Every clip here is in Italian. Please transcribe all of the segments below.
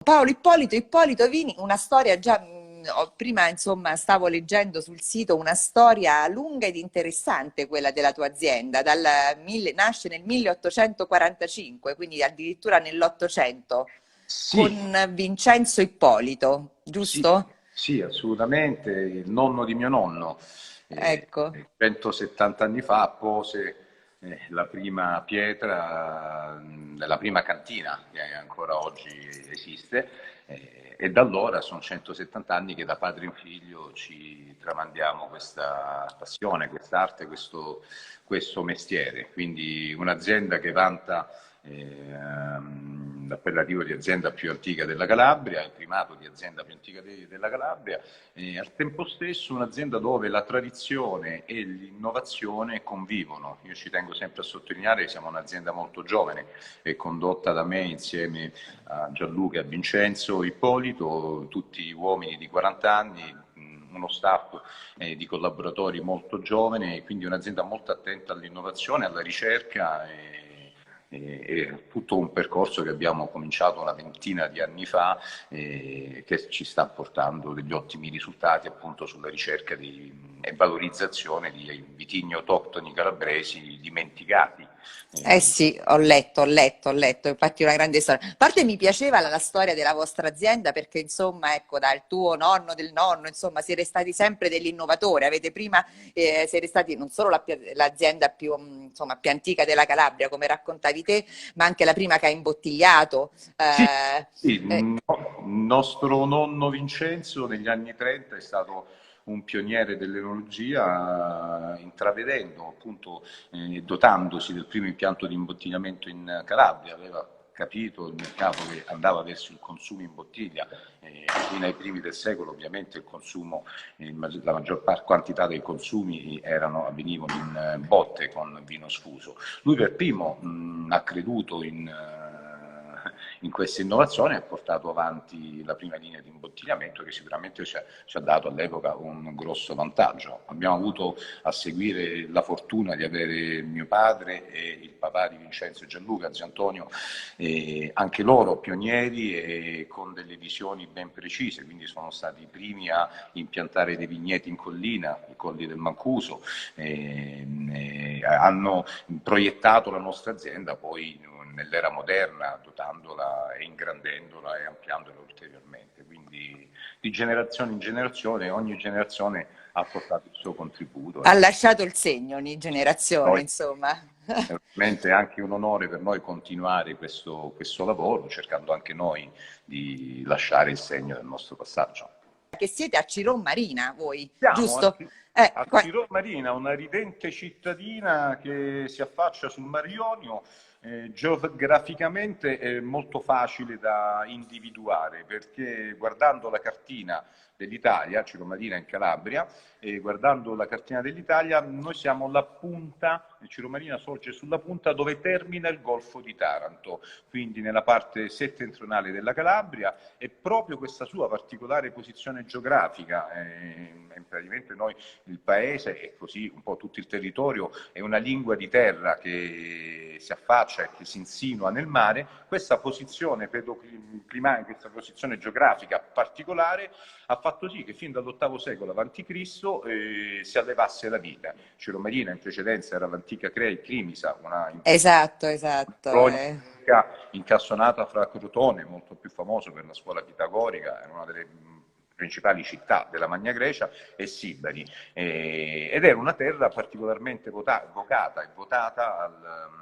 Paolo Ippolito Vini, una storia già, prima insomma stavo leggendo sul sito una storia lunga ed interessante, quella della tua azienda, nasce nel 1845, quindi addirittura nell'800, Sì, con Vincenzo Ippolito, sì, giusto? sì, assolutamente. Il nonno di mio nonno, Ecco. 170 anni fa, pose la prima pietra della prima cantina che ancora oggi esiste, e da allora sono 170 anni che da padre in figlio ci tramandiamo questa passione, quest'arte, questo mestiere. Quindi un'azienda che vanta l'appellativo di azienda più antica della Calabria, il primato di azienda più antica della Calabria, e al tempo stesso un'azienda dove la tradizione e l'innovazione convivono. Io ci tengo sempre a sottolineare che siamo un'azienda molto giovane, è condotta da me insieme a Gianluca e a Vincenzo Ippolito, tutti uomini di 40 anni, uno staff di collaboratori molto giovane, quindi un'azienda molto attenta all'innovazione, alla ricerca. È tutto un percorso che abbiamo cominciato una ventina di anni fa, che ci sta portando degli ottimi risultati appunto sulla ricerca e valorizzazione di vitigni autoctoni calabresi dimenticati. Eh Eh, sì, ho letto, infatti una grande storia. A parte mi piaceva la storia della vostra azienda perché insomma, ecco, dal tuo nonno, del nonno, insomma, siete stati sempre degli innovatori, avete prima, siete stati non solo l'azienda più, insomma, più antica della Calabria, come raccontavi te, ma anche la prima che ha imbottigliato. Sì, eh, sì, eh, il nostro nonno Vincenzo negli anni 30 è stato un pioniere dell'enologia, intravedendo, appunto, dotandosi del primo impianto di imbottigliamento in Calabria, aveva capito il mercato che andava verso il consumo in bottiglia, fino ai primi del secolo ovviamente il consumo, la maggior quantità dei consumi avvenivano in botte con vino sfuso. Lui per primo ha creduto in questa innovazione, ha portato avanti la prima linea di imbottigliamento che sicuramente ci ha dato all'epoca un grosso vantaggio. Abbiamo avuto a seguire la fortuna di avere mio padre e il papà di Vincenzo e Gianluca, zio Antonio, anche loro pionieri e con delle visioni ben precise, quindi sono stati i primi a impiantare dei vigneti in collina, i colli del Mancuso, hanno proiettato la nostra azienda poi nell'era moderna, dotandola e ingrandendola e ampliandola ulteriormente. Quindi di generazione in generazione, ogni generazione ha portato il suo contributo. ha lasciato il segno ogni generazione, Poi insomma. è ovviamente anche un onore per noi continuare questo lavoro, cercando anche noi di lasciare il segno del nostro passaggio. Che siete a Ciron Marina, voi, Siamo giusto? a Qua- Cirò Marina, una ridente cittadina che si affaccia sul Mar Ionio. Geograficamente è molto facile da individuare perché guardando la cartina dell'Italia, Cirò Marina in Calabria, e guardando la cartina dell'Italia, noi siamo la punta, Cirò Marina sorge sulla punta dove termina il Golfo di Taranto, quindi nella parte settentrionale della Calabria, e proprio questa sua particolare posizione geografica, praticamente noi il paese e così un po' tutto il territorio è una lingua di terra che si affaccia e che si insinua nel mare, questa posizione pedoclimatica, questa posizione geografica particolare ha fatto sì che fin dall'VIII secolo a.C. Si allevasse la vita. Cirò Marina in precedenza era l'antica Crimisa, una esatto, esatto. colonia incastonata fra Crotone, molto più famoso per la scuola pitagorica, era una delle principali città della Magna Grecia, e Sibari, ed era una terra particolarmente vocata e votata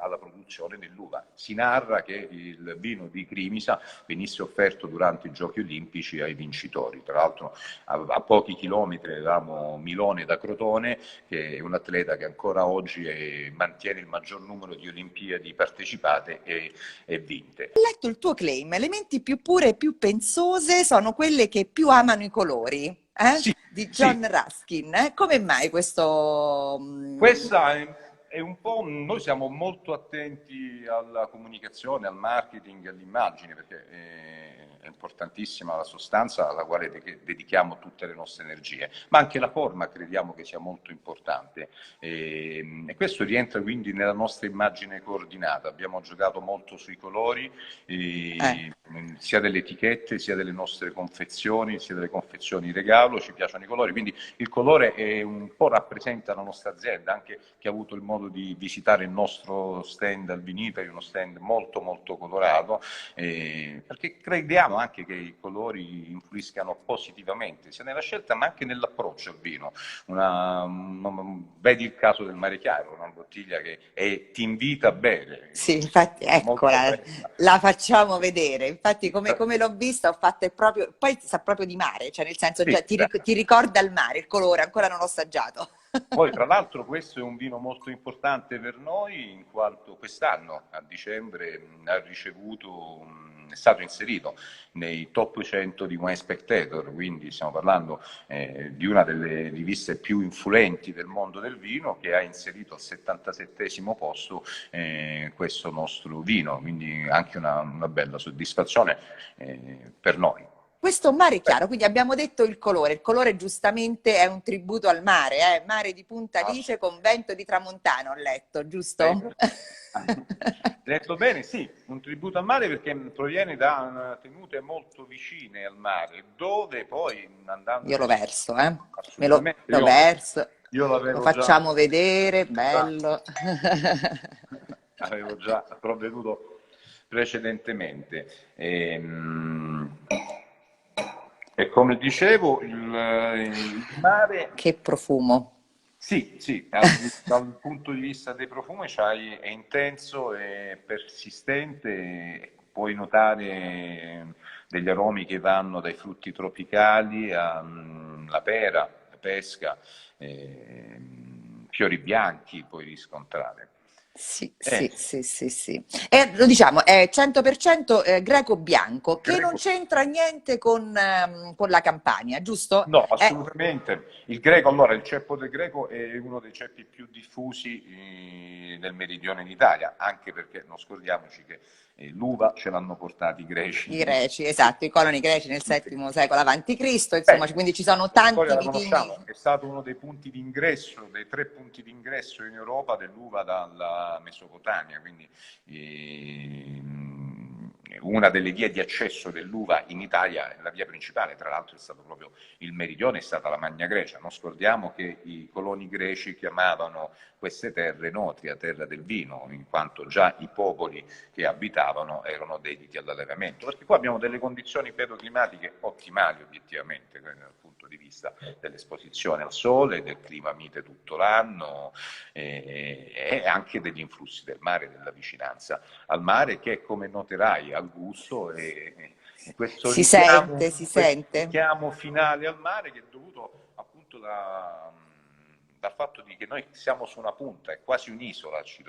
alla produzione dell'uva. Si narra che il vino di Crimisa venisse offerto durante i Giochi Olimpici ai vincitori. Tra l'altro a pochi chilometri avevamo Milone da Crotone, che è un atleta che ancora oggi mantiene il maggior numero di Olimpiadi partecipate e vinte. Ho letto il tuo claim, le menti più pure e più pensose sono quelle che più amano i colori, Sì, di sì, John Ruskin. Come mai questo? questa è un po', noi siamo molto attenti alla comunicazione, al marketing, all'immagine, perché è importantissima la sostanza alla quale dedichiamo tutte le nostre energie, ma anche la forma crediamo che sia molto importante e questo rientra quindi nella nostra immagine coordinata. Abbiamo giocato molto sui colori, sia delle etichette, sia delle nostre confezioni, sia delle confezioni regalo, ci piacciono i colori, quindi il colore è un po' rappresenta la nostra azienda, anche chi ha avuto il modo di visitare il nostro stand al Viniperi, uno stand molto molto colorato, perché crediamo anche che i colori influiscano positivamente sia nella scelta ma anche nell'approccio al vino. Vedi il caso del Mare Chiaro, una bottiglia che ti invita a bere. Sì, infatti, eccola, la facciamo vedere. Infatti, come l'ho vista, ho fatto proprio, poi sa proprio di mare, cioè nel senso, già ti ricorda il mare, il colore, ancora non l'ho assaggiato. Poi, tra l'altro, questo è un vino molto importante per noi, in quanto quest'anno, a dicembre, ha ricevuto, è stato inserito nei top 100 di Wine Spectator, quindi stiamo parlando di una delle riviste più influenti del mondo del vino, che ha inserito al 77° posto questo nostro vino, quindi anche una bella soddisfazione per noi. Questo è un mare chiaro, quindi abbiamo detto il colore giustamente è un tributo al mare, mare di Punta Alice con vento di tramontana, ho letto, giusto? Detto bene, sì, un tributo al mare perché proviene da tenute molto vicine al mare, dove poi andando... Io lo verso, Assolutamente, lo verso, lo facciamo vedere, bello. Avevo già provveduto precedentemente. E come dicevo, il mare... Che profumo. Sì, sì, dal punto di vista dei profumi è intenso e persistente, puoi notare degli aromi che vanno dai frutti tropicali alla pera, la pesca, fiori bianchi puoi riscontrare. Sì. Lo diciamo, è 100% greco bianco, che non c'entra niente con la Campania, giusto? No, assolutamente. Il greco, allora, il ceppo del greco è uno dei ceppi più diffusi nel meridione d'Italia, anche perché non scordiamoci che l'uva ce l'hanno portati i greci. I greci, esatto, i coloni greci nel VII secolo avanti Cristo, insomma, quindi ci sono tanti vitigni. È stato uno dei punti d'ingresso, dei 3 punti d'ingresso in Europa dell'uva dalla Mesopotamia, quindi una delle vie di accesso dell'uva in Italia, la via principale, tra l'altro è stato proprio il meridione, è stata la Magna Grecia. Non scordiamo che i coloni greci chiamavano queste terre Notria, terra del vino, in quanto già i popoli che abitavano erano dediti all'allevamento, perché qua abbiamo delle condizioni pedoclimatiche ottimali obiettivamente dal punto di vista dell'esposizione al sole, del clima mite tutto l'anno e anche degli influssi del mare, della vicinanza al mare che, come noterai, al gusto e questo si richiamo, sente. richiamo finale al mare che è dovuto appunto dal fatto che noi siamo su una punta, è quasi un'isola, ci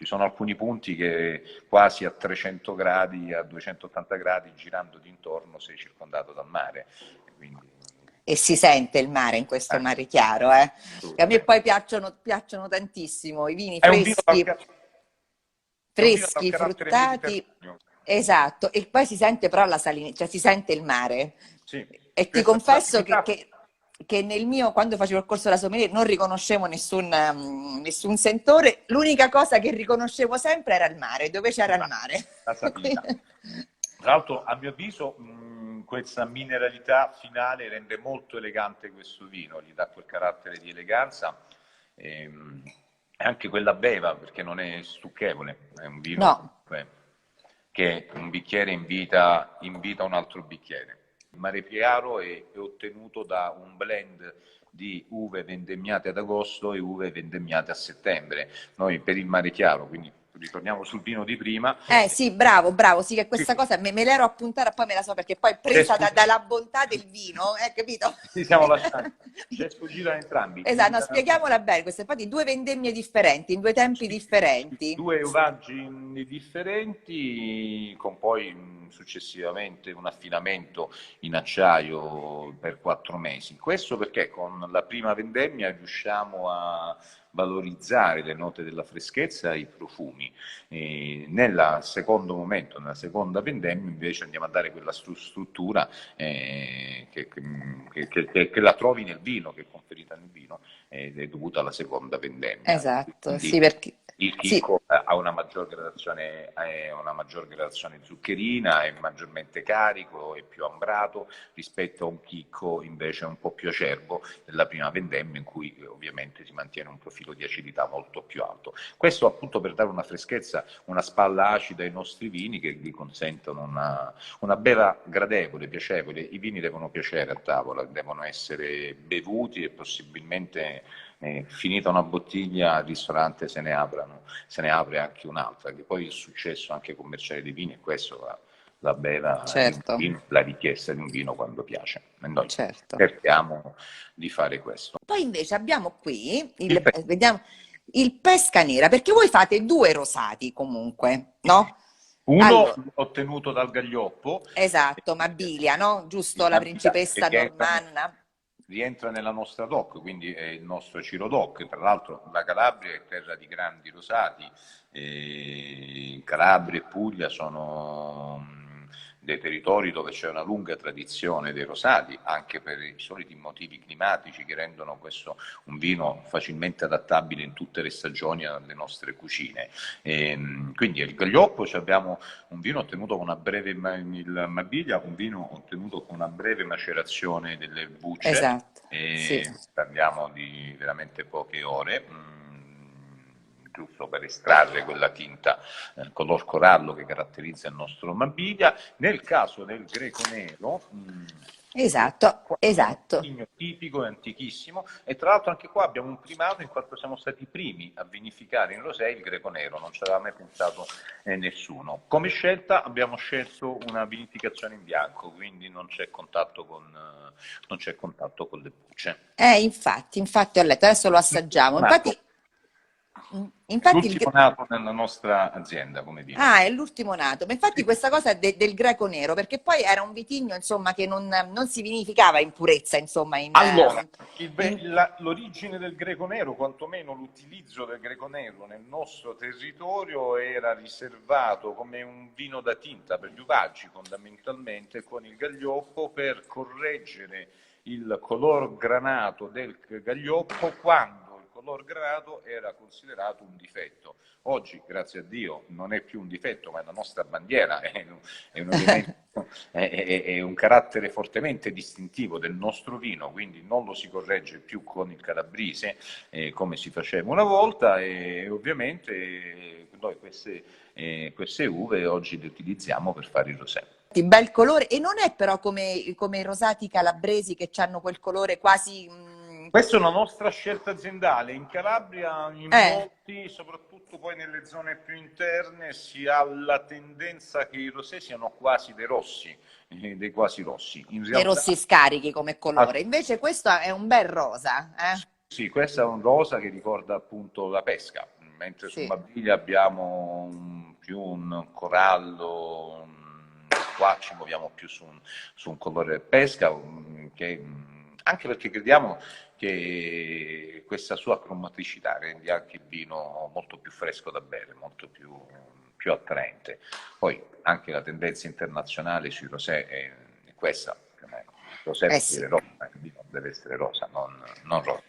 sono alcuni punti che quasi a 300 gradi, a 280 gradi, girando d'intorno sei circondato dal mare. Quindi... E si sente il mare in questo mare chiaro, che a me poi piacciono tantissimo, i vini freschi, fruttati, esatto, e poi si sente però la salinità, cioè si sente il mare. Sì, e ti confesso che nel mio, quando facevo il corso da sommelier, non riconoscevo nessun sentore, l'unica cosa che riconoscevo sempre era il mare, dove c'era il mare. La salina. Tra l'altro, a mio avviso, questa mineralità finale rende molto elegante questo vino, gli dà quel carattere di eleganza e anche quella beva, perché non è stucchevole, è un vino che un bicchiere invita un altro bicchiere. Il Mare Chiaro è ottenuto da un blend di uve vendemmiate ad agosto e uve vendemmiate a settembre. Noi per il Mare Chiaro, quindi ritorniamo sul vino di prima. Sì, bravo, sì, che questa cosa me l'ero appuntata, poi me la so perché poi presa dalla bontà del vino, capito? Sì, siamo lasciati, ci è sfuggita entrambi. Esatto, no, spieghiamola bene, queste infatti 2 vendemmie differenti, in 2 tempi differenti. 2 uvaggi differenti, con poi successivamente un affinamento in acciaio per 4 mesi. Questo perché con la prima vendemmia riusciamo a valorizzare le note della freschezza e i profumi. Nel secondo momento, nella seconda vendemmia, invece andiamo a dare quella struttura che la trovi nel vino, che è conferita nel vino, ed è dovuta alla seconda vendemmia. Esatto, Quindi sì, perché il sì, chicco ha una maggior gradazione zuccherina, è maggiormente carico, è più ambrato rispetto a un chicco invece un po' più acerbo della prima vendemmia, in cui ovviamente si mantiene un profilo di acidità molto più alto. Questo appunto per dare una freschezza, una spalla acida ai nostri vini che gli consentono una beva gradevole, piacevole. I vini devono piacere a tavola, devono essere bevuti e possibilmente finita una bottiglia al ristorante se ne apre anche un'altra, che poi il successo anche commerciale dei vini è questo, la beva di un certo, vino, la richiesta di un vino quando piace. E noi certo. cerchiamo di fare questo. Poi invece abbiamo qui Il vediamo, il pesca nera, perché voi fate due rosati comunque, no? uno Allora, ottenuto dal Gaglioppo, esatto, Mabilia, no? Giusto, la Mabila, principessa normanna. rientra nella nostra DOC, quindi è il nostro Ciro DOC. Tra l'altro la Calabria è terra di grandi rosati, Calabria e Puglia sono dei territori dove c'è una lunga tradizione dei rosati, anche per i soliti motivi climatici che rendono questo un vino facilmente adattabile in tutte le stagioni alle nostre cucine. Quindi il Gaglioppo abbiamo un vino ottenuto con una breve, il Mabiglia, un vino ottenuto con una breve macerazione delle bucce, Esatto, sì. parliamo di veramente poche ore, giusto per estrarre quella tinta color corallo che caratterizza il nostro Mabiglia. Nel caso del Greco Nero, Esatto, qua abbiamo un esatto. vigno tipico e antichissimo, e tra l'altro anche qua abbiamo un primato in quanto siamo stati i primi a vinificare in rosé il Greco Nero, non ci aveva mai pensato nessuno. Come scelta abbiamo scelto una vinificazione in bianco, quindi non c'è contatto con le bucce. Infatti ho letto, adesso lo assaggiamo. Infatti L'ultimo nato nella nostra azienda, come dire. ah, è l'ultimo nato, ma infatti questa cosa del greco nero, perché poi era un vitigno, insomma, che non si vinificava in purezza, insomma, Allora, in- l'origine del greco nero, quantomeno l'utilizzo del greco nero nel nostro territorio, era riservato come un vino da tinta per gli uvaggi, fondamentalmente con il gaglioppo, per correggere il color granato del gaglioppo quando il color granato era considerato un difetto. Oggi, grazie a Dio, non è più un difetto, ma è la nostra bandiera, è un elemento, è un carattere fortemente distintivo del nostro vino, quindi non lo si corregge più con il calabrese come si faceva una volta, e ovviamente noi queste uve oggi le utilizziamo per fare il rosé. bel colore, e non è però come i rosati calabresi che hanno quel colore quasi... Questa è una nostra scelta aziendale. In Calabria, in eh, molti, soprattutto poi nelle zone più interne, si ha la tendenza che i rosé siano quasi dei rossi, dei quasi rossi. In dei realtà, rossi scarichi come ah, colore, invece questo è un bel rosa, sì, questa è un rosa che ricorda appunto la pesca, mentre su Sì. Mabiglia abbiamo più un corallo, qua ci muoviamo più su un colore pesca, anche perché crediamo che questa sua cromaticità rende anche il vino molto più fresco da bere, molto più attraente. Poi anche la tendenza internazionale sui rosé è questa, il rosé Eh vuol sì. dire rosa, il vino deve essere rosa, non rosso.